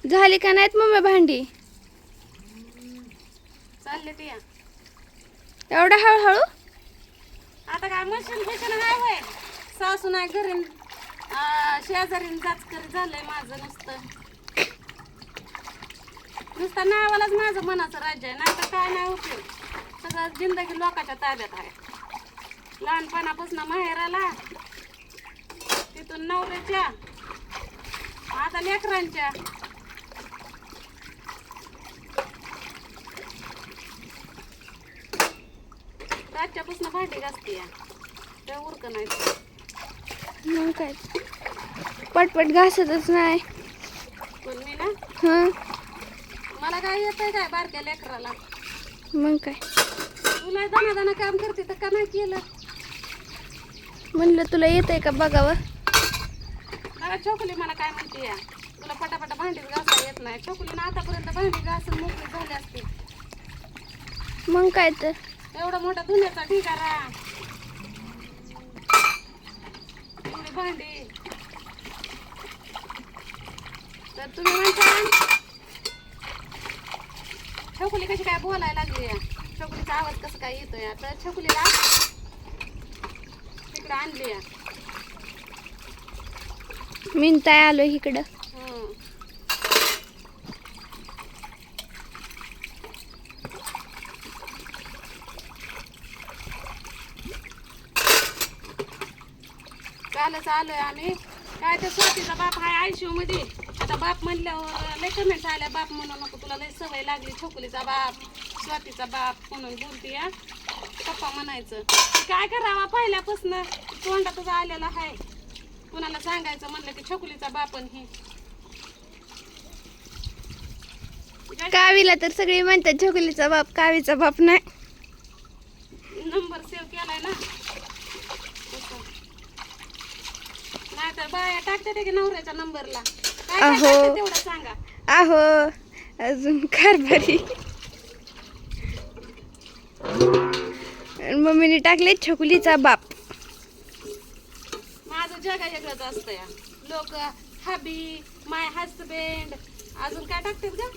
झाली का नाहीत मम्मी भांडी? चालले ते या. एवढा हळूहळू? आता काय मशीन फिशीन नाही होय. सासू नाही घरी शेजारीन जाच करी झालंय माझं नुसतं नावालाच माझं मनाचं राज्य आहे. नाही तर काय नाही उपयोग. सगळं जिंदगी लोकांच्या ताब्यात आहे. लहानपणापासून माहेराला, तिथून नवऱ्याच्या, आता लेकरांच्या. रातच्यापासून भांडी घासते त्या उरक नाही. मग काय पटपट घासतच नाही. पण मी ना हं मला काय येतंय काय बारक्या लेकराला. मग काय तुला दाना काम करते तर का नाही केलं. म्हणलं तुला येतंय का बघावं. मला छोकली मला काय म्हणते या, तुला पटापटा भांडीच घासा येत नाही. छोकलीनं आतापर्यंत भांडी घासून मोकळी झाली असते. मग काय तर एवढा मोठा धुण्याचा ढिगारा, एवढी भांडी. तर तुम्ही म्हणता छोकली कशी काय बोलायला लागली या, छोकलीचा आवाज कसं काय येतो या. तर छोकलीला तिकडे आणली या. मिनताय आलो इकडं. कालच आलोय आम्ही. काय ते स्वातीचा बाप आहे आयसीयू मध्ये. आता बाप म्हणल्यावर लय कमेंट्स आल्या, बाप म्हणू नको तुला लय सवय लागली. छोकुलीचा बाप, स्वातीचा बाप म्हणून बोलते या. पप्पा म्हणायचं काय करावा, पहिल्यापासून तोंडातच आलेला आहे. कुणाला सांगायचं म्हणलं की छोकुलीचा बाप आणि ही. कावीला तर सगळी म्हणतात छोकलीचा बाप, कावीचा बाप नाही. नंबर सेव्ह केलाय ना. नाहीतर बाया टाकते की नवऱ्याच्या नंबरला. काय काय अहो. टाकते तेवढं सांगा. आहो अजून कारभारी. मम्मीने टाकले छकुलीचा बाप. माझं जग वेगळंच असतं या. लोक हबी, माय हजबंड, अजून काय टाकतात ग,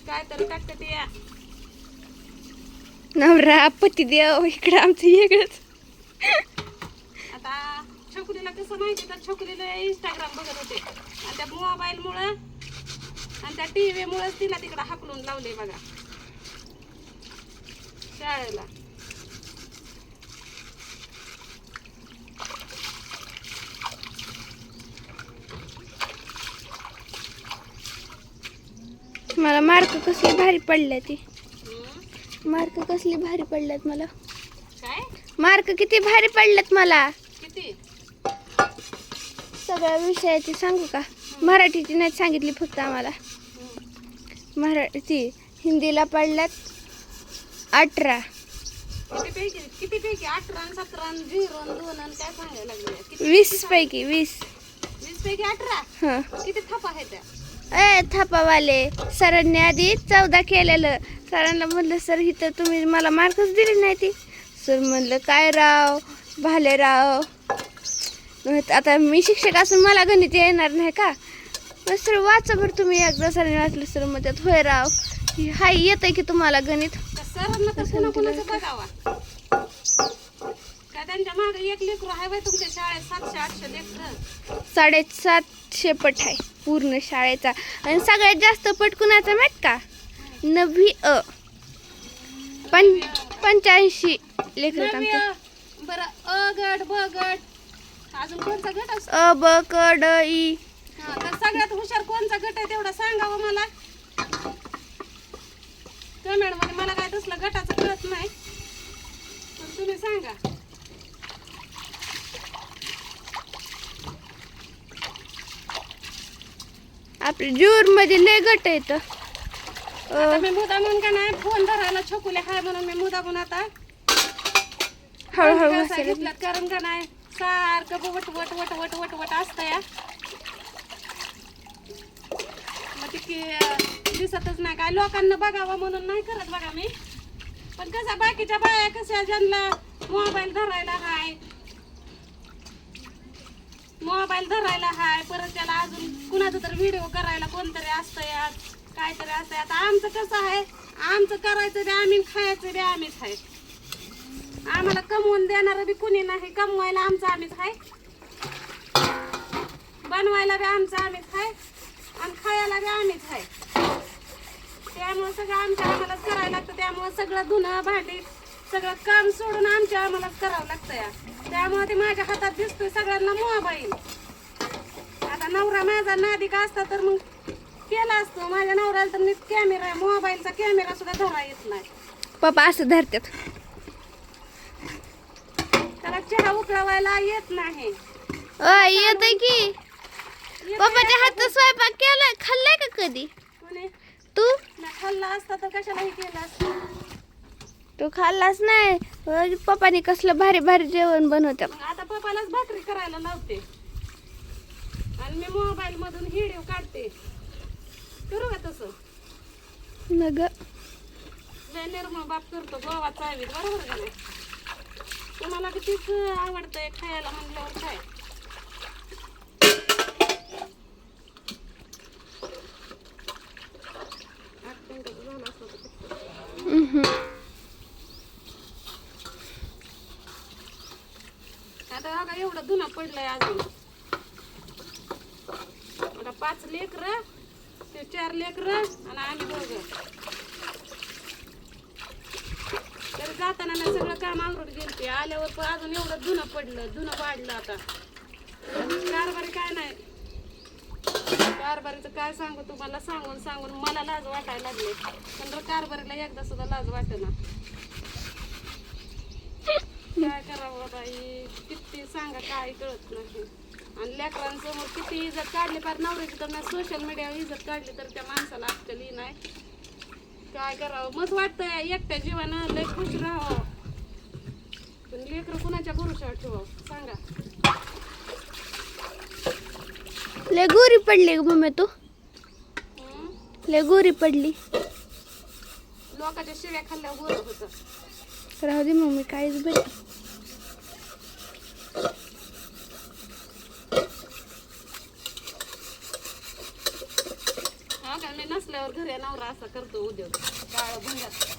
काय तर टाकतात या. नवरा पती देव, इकडं आमचं वेगळंच. आता छोकरीला कसं माहिती तर छोकरीला इंस्टाग्राम बघत होते आणि त्या मोबाईलमुळं आणि त्या टीव्ही मुळेच तिला तिकडं हाकलून लावले बघा शाळेला. मला मार्क कसली भारी पडल्या ती. हम्म. मार्क कसली भारी पडल्यात मला. काय मार्क किती भारी पडल्यात मला. किती सगळ्या विषयाची सांगू का? मराठीची नाही सांगितली फक्त आम्हाला. मराठी हिंदीला पडल्यात 18. किती पैकी 18 आणि 17 आणि 0 आणि 2 आणि काय सांगायला लागले. किती 20 पैकी 20. 20 पैकी 18. हं किती थापा आहे त्या. थापावाले सरांनी आधी 14 केलेलं. सरांना म्हणलं सर इथं तुम्ही मला मार्कच दिले नाही ती. सर म्हणलं काय राव भालेराव, आता मी शिक्षक असून मला गणित येणार नाही का. मग सर वाचा बरं तुम्ही एकदा. सरांनी वाचलं. सर म्हणतात होय राव हाय येतंय की तुम्हाला गणित. सरांना तर पुन्हा कुणाचं बघावा. काय त्यांच्या मागे एक लेकरू आहे बाई तुमच्या शाळेत. 700-800 लेकरं. 750 पट आहे पूर्ण शाळेचा. आणि सगळ्यात जास्त पट कुणाचा माहित का? 9वी अ 85 लेकर नववी बरं. अ गट ब गट अजून कोणता गट असतो. अ ब क ड ई. हा तर सगळ्यात हुशार कोणचा गट आहे तेवढा सांगावं मला. कमेंट मध्ये. मला काय तसलं गटाचं कळत नाही पण तुम्ही सांगा. आपल्या जूर मध्ये लय गट येत. आता मी मुदा म्हणून का नाही फोन धरायला छोकुले हाय म्हणून मी मुदा म्हणून आता हळूहळू भांडी घेतल्यात. कारण का नाही सारखं वट वट वट वट वट वट असतं या. मग ती दिसतच नाही. काय लोकांना बघावं म्हणून नाही करत बघा मी. पण कसं बाकीच्या बाया कशा ज्यांना मोबाईल धरायला हाय मोबाईल धरायला हाय, परत त्याला अजून कुणाचा तर व्हिडिओ करायला कोणतरी असतंय, आज काहीतरी असतंय. आता आमचं कसं आहे, आमचं करायचं बी आम्ही, खायचं बी आम्हीच आहे. आम्हाला कमवून देणारं बी कुणी नाही, कमवायला आमचं आम्हीच आहे, बनवायला बी आमचं आम्हीच आहे आणि खायला बी आम्हीच आहे. त्यामुळं सगळं आमच्या आम्हालाच करायला लागतं. त्यामुळं सगळं धुणं भांडी सगळं काम सोडून आमच्या आम्हालाच करावं लागतं या. त्यामुळे ते माझ्या हातात दिसतोय सगळ्यांना मोबाईल. आता नवरा माझा नादिक असता तर मग केला असतो. माझ्या नवऱ्याला तर नीट कॅमेरा, मोबाईलचा कॅमेरा सुद्धा धरा येत नाही. पप्पा असं धरतात. त्याला चहा उकळवायला येत नाही. येतंय की पप्पाच्या हातात स्वयंपाक केलाय, खाल्लाय का कधी कोणी तू? नाही खाल्ला असता तर कशालाही केला असतं. तू खाल्लाच नाही. पप्पाने कसलं भारी भारी जेवण बनवतात. मग आता पप्पालाच भाकरी करायला लावते आणि मी मोबाईल मधून व्हिडिओ काढते. करू का तसं? नग लय निर्मळ बाप करतो गोवा चावीत, बरोबर का नाही? तुम्हाला कितीच आवडतंय खायला म्हणल्यावर काय. आता बघा एवढं धुना पडलंय अजून. आता 5 लेकरं, ते 4 लेकरं आणि आम्ही दोघं. तर जाताना ना सगळं काम आवरून गेलते. आल्यावर पण अजून एवढं धुना पडलं, धुना वाढलं. आता कारभारी काय नाही, कारभारीचं काय सांगू तुम्हाला, सांगून सांगून मला लाज वाटायला लागले. पण कारभारीला एकदा सुद्धा लाज वाटेना. काय करावं बाई, किती सांगा काय कळत नाही. आणि लेकरांसमोर किती इज्जत काढली, फार नवऱ्याची तर नाही सोशल मीडियावर इज्जत काढली तर त्या माणसाला अक्कली नाही. काय करावं, मग वाटतंय एकट्या जीवानं लय खुश राहावं, पण लेकरं कुणाच्या भरोशावर ठेवावं सांगा. लय गोरी पडली ग मम्मी तू, हं? लय गोरी पडली. लोकांच्या शिव्या खाल्ल्यावर गोरं होतं. राहू दे मम्मी, काहीच बरी. हा का, मी नसल्यावर घरी नवरा असा करतो उद्योग, काळ भंगार.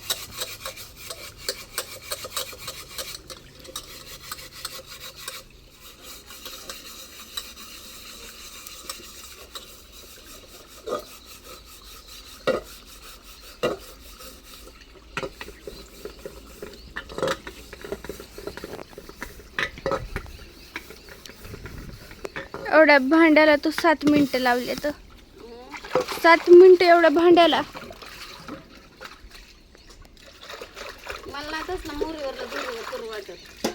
एवढ्या भांड्याला तू 7 मिनिटं लावले तर हं? 7 मिनिटं एवढ्या भांड्याला. मला नाही तसलं मोरीवरलं झुरीवर करू वाटत.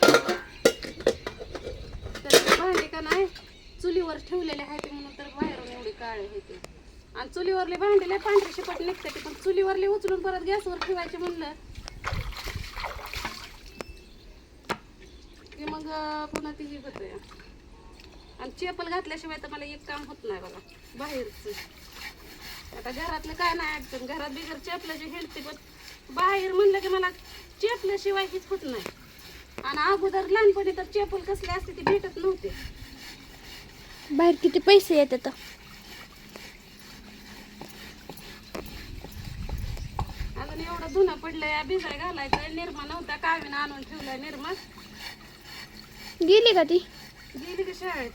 तर भांडी का नाही चुलीवर ठेवलेले आहेत म्हणून तर बाहेरून एवढी काळे होते. आणि चुलीवरली भांडी लय पांढरी शिपट निघते ती, पण चुलीवरली उचलून परत गॅसवर ठेवायचे म्हणलं की मग पुन्हा ती ही होते. आणि चेपल घातल्याशिवाय तर मला एक काम होत नाही बघा बाहेरचं. आता घरातलं काय नाही अडचण, घरात बिगर चेपल्याची हिंडते, पण बाहेर म्हणलं की मला चेपल्याशिवाय हीच होत नाही. आणि अगोदर लहानपणी तर चेपल कसली असते ती भेटत नव्हते. बाहेर किती पैसे येतात. अजून एवढं धुणं पडलंय, भिजाय घालायचं. निर्मा नव्हता, कावीनं आणून ठेवलाय निर्मा. गेली का ती? गेली की शाळेत.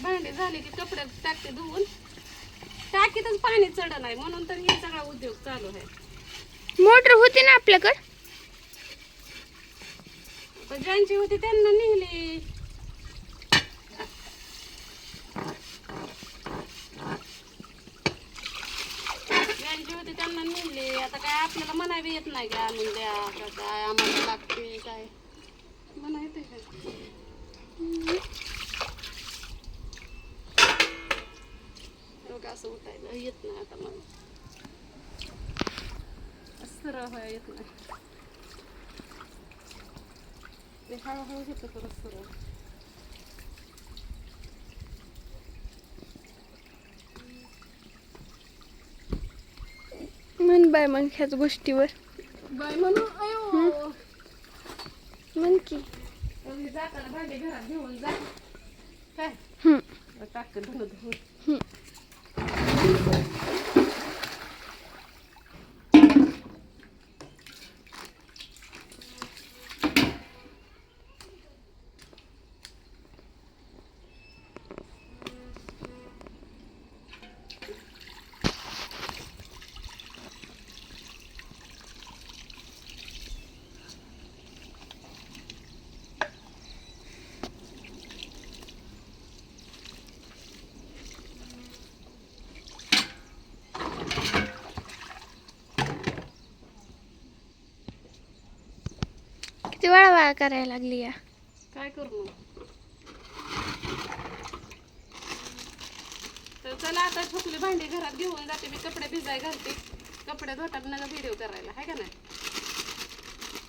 भांडी झाली की कपडे टाकते धुवून, टाकीतच पाणी चढ नाही म्हणून तर हे सगळा उद्योग चालू आहे. मोटर होती ना आपल्याकडे. आता ज्यांची होती त्यांना निघली. ज्यांची होती त्यांना निघली. आता काय आपल्याला म्हणावी येत नाही, काय आणून द्या का काय आम्हाला लागते, काय म्हणा येते काय. असं उठायला येत नाही आता मला, सरळ व्हायला येत नाही. ते हळूहळू घेतलं परत सरळ. म्हण बाय मग ह्याच गोष्टीवर बाय म्हणू अयो म्हण की. तुम्ही जाताना भांडे घरात घेऊन जा काय हम्म. टाकते धुणं धुवून. हम्म. किती वळा करायला लागली या. काय करू मग. तर चला आता छोकली भांडी घरात घेऊन जाते मी कपडे भिजाय घालते. कपडे धुताना व्हिडिओ करायला आहे का नाही.